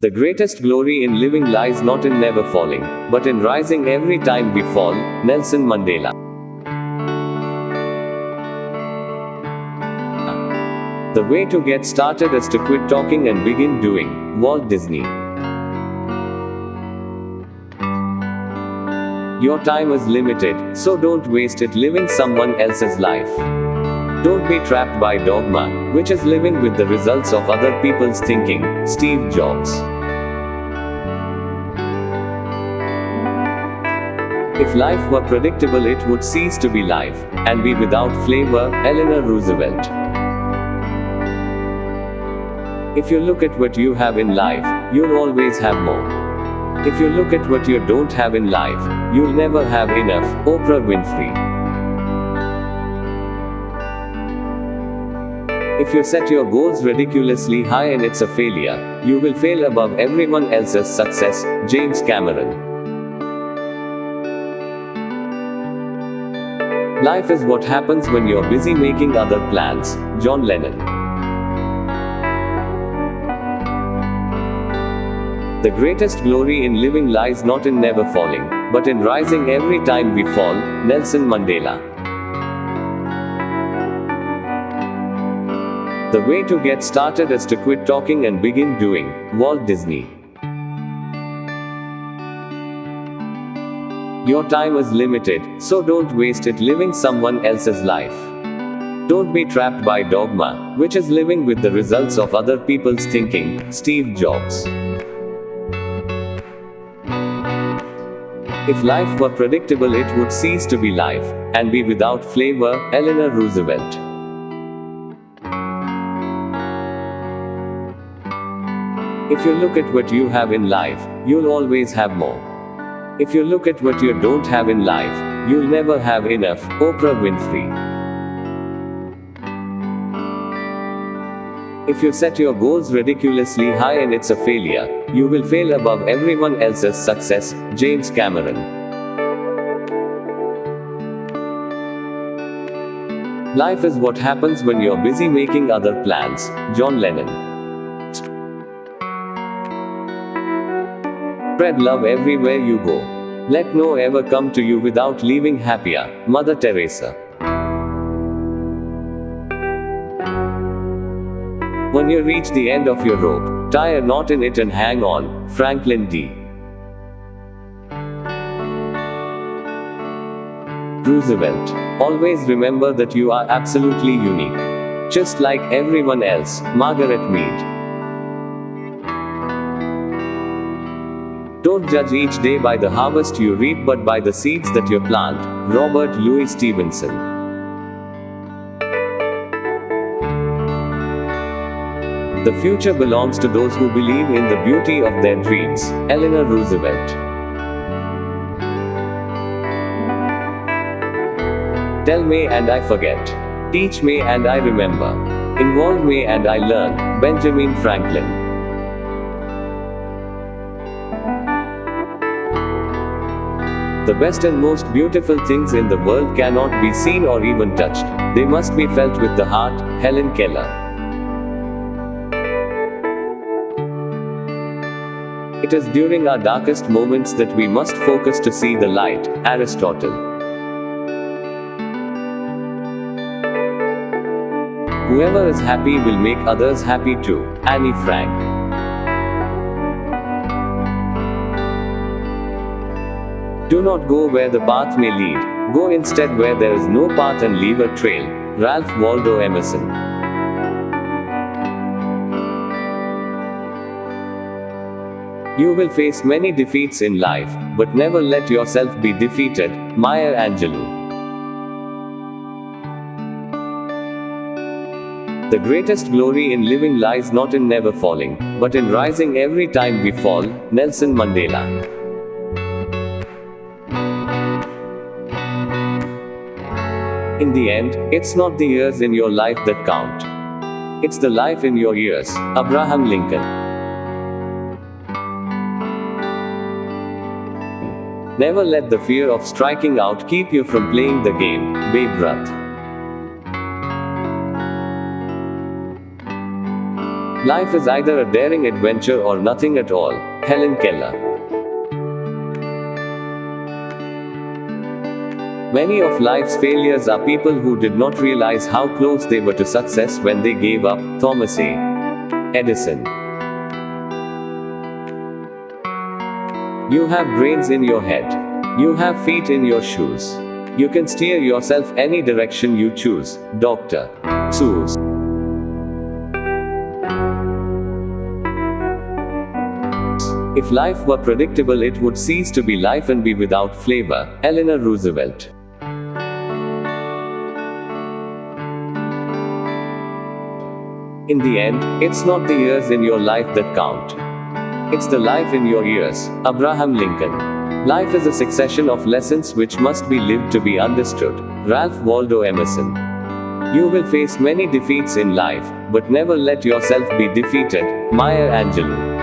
The greatest glory in living lies not in never falling, but in rising every time we fall. Nelson Mandela. The way to get started is to quit talking and begin doing. Walt Disney. Your time is limited, so don't waste it living someone else's life. Don't be trapped by dogma, which is living with the results of other people's thinking. Steve Jobs. If life were predictable, it would cease to be life, and be without flavor. Eleanor Roosevelt. If you look at what you have in life, you'll always have more. If you look at what you don't have in life, you'll never have enough. Oprah Winfrey. If you set your goals ridiculously high and it's a failure, you will fail above everyone else's success. James Cameron. Life is what happens when you're busy making other plans. John Lennon. The greatest glory in living lies not in never falling, but in rising every time we fall. Nelson Mandela. The way to get started is to quit talking and begin doing. Walt Disney. Your time is limited, so don't waste it living someone else's life. Don't be trapped by dogma, which is living with the results of other people's thinking. Steve Jobs. If life were predictable, it would cease to be life, and be without flavor. Eleanor Roosevelt. If you look at what you have in life, you'll always have more. If you look at what you don't have in life, you'll never have enough. Oprah Winfrey. If you set your goals ridiculously high and it's a failure, you will fail above everyone else's success. James Cameron. Life is what happens when you're busy making other plans. John Lennon. Spread love everywhere you go. Let no ever come to you without leaving happier. Mother Teresa. When you reach the end of your rope, tie a knot in it and hang on. Franklin D. Roosevelt. Always remember that you are absolutely unique, just like everyone else. Margaret Mead. Don't judge each day by the harvest you reap, but by the seeds that you plant. Robert Louis Stevenson. The future belongs to those who believe in the beauty of their dreams. Eleanor Roosevelt. Tell me and I forget. Teach me and I remember. Involve me and I learn. Benjamin Franklin. The best and most beautiful things in the world cannot be seen or even touched. They must be felt with the heart. Helen Keller. It is during our darkest moments that we must focus to see the light. Aristotle. Whoever is happy will make others happy too. Anne Frank. Do not go where the path may lead. Go instead where there is no path and leave a trail. Ralph Waldo Emerson. You will face many defeats in life, but never let yourself be defeated. Maya Angelou. The greatest glory in living lies not in never falling, but in rising every time we fall. Nelson Mandela. In the end, it's not the years in your life that count. It's the life in your years. Abraham Lincoln. Never let the fear of striking out keep you from playing the game. Babe Ruth. Life is either a daring adventure or nothing at all. Helen Keller. Many of life's failures are people who did not realize how close they were to success when they gave up. Thomas A. Edison. You have brains in your head. You have feet in your shoes. You can steer yourself any direction you choose. Dr. Seuss. If life were predictable, it would cease to be life and be without flavor. Eleanor Roosevelt. In the end, it's not the years in your life that count. It's the life in your years. Abraham Lincoln. Life is a succession of lessons which must be lived to be understood. Ralph Waldo Emerson. You will face many defeats in life, but never let yourself be defeated. Maya Angelou.